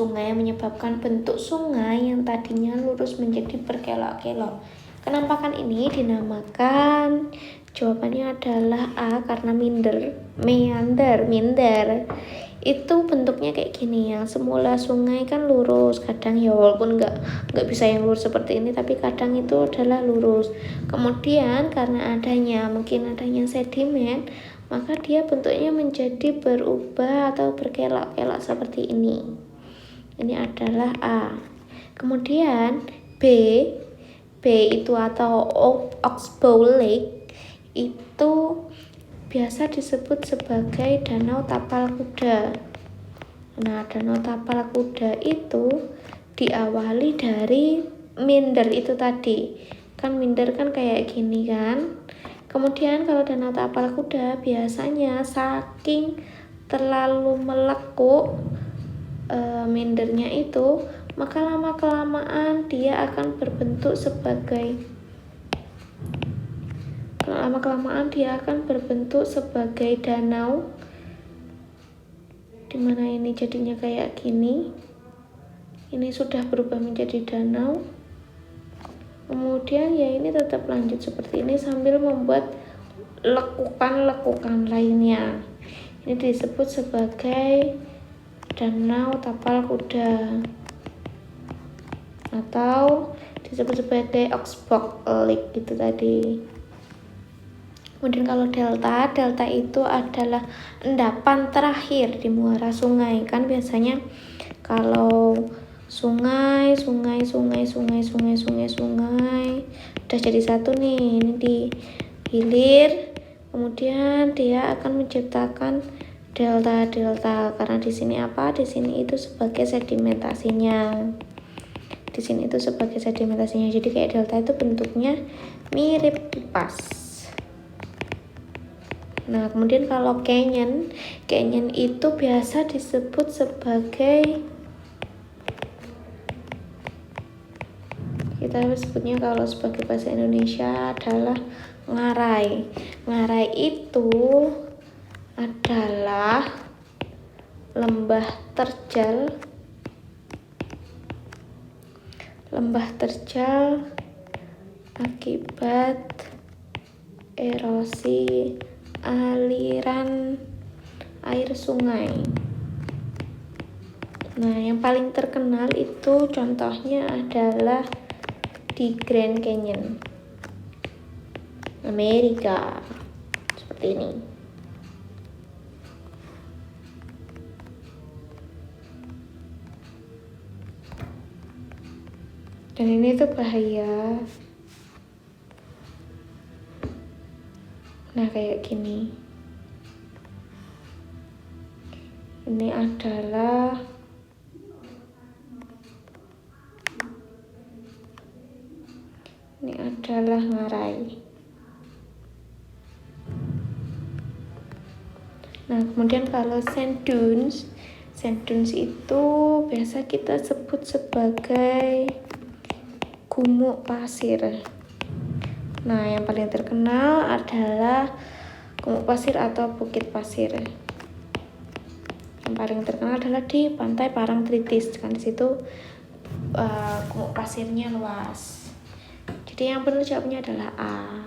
sungai yang menyebabkan bentuk sungai yang tadinya lurus menjadi berkelok-kelok. Kenampakan ini dinamakan, jawabannya adalah A, karena minder. Itu bentuknya kayak gini ya. Semula sungai kan lurus, kadang ya walaupun nggak bisa yang lurus seperti ini, tapi kadang itu adalah lurus. Kemudian karena mungkin adanya sedimen, maka dia bentuknya menjadi berubah atau berkelok-kelok seperti ini. Ini adalah A. Kemudian B itu atau Oxbow Lake itu biasa disebut sebagai Danau Tapal Kuda. Nah, Danau Tapal Kuda itu diawali dari minder itu tadi. Kan minder kan kayak gini kan. Kemudian kalau Danau Tapal Kuda biasanya saking terlalu melekuk mindernya itu, maka lama-kelamaan dia akan berbentuk sebagai danau, dimana ini jadinya kayak gini. Ini sudah berubah menjadi danau. Kemudian ya ini tetap lanjut seperti ini sambil membuat lekukan-lekukan lainnya. Ini disebut sebagai Danau Tapal Kuda atau disebut sebagai Oxbow Lake gitu tadi. Kemudian kalau delta itu adalah endapan terakhir di muara sungai. Kan biasanya kalau sungai udah jadi satu nih, ini di hilir, kemudian dia akan menciptakan delta karena di sini apa? Di sini itu sebagai sedimentasinya. Jadi kayak delta itu bentuknya mirip kipas. Nah, kemudian kalau canyon itu biasa disebut sebagai, kita sebutnya kalau sebagai bahasa Indonesia adalah ngarai. Ngarai itu adalah lembah terjal akibat erosi aliran air sungai. Nah, yang paling terkenal itu contohnya adalah di Grand Canyon Amerika, seperti ini. Dan ini tuh bahaya. Nah, kayak gini. Ini adalah ngarai. Nah, kemudian kalau sand dunes itu biasa kita sebut sebagai gumuk pasir. Nah, yang paling terkenal adalah gumuk pasir atau bukit pasir. Yang paling terkenal adalah di pantai Parangtritis, kan di situ gumuk pasirnya luas. Jadi yang benar jawabnya adalah A.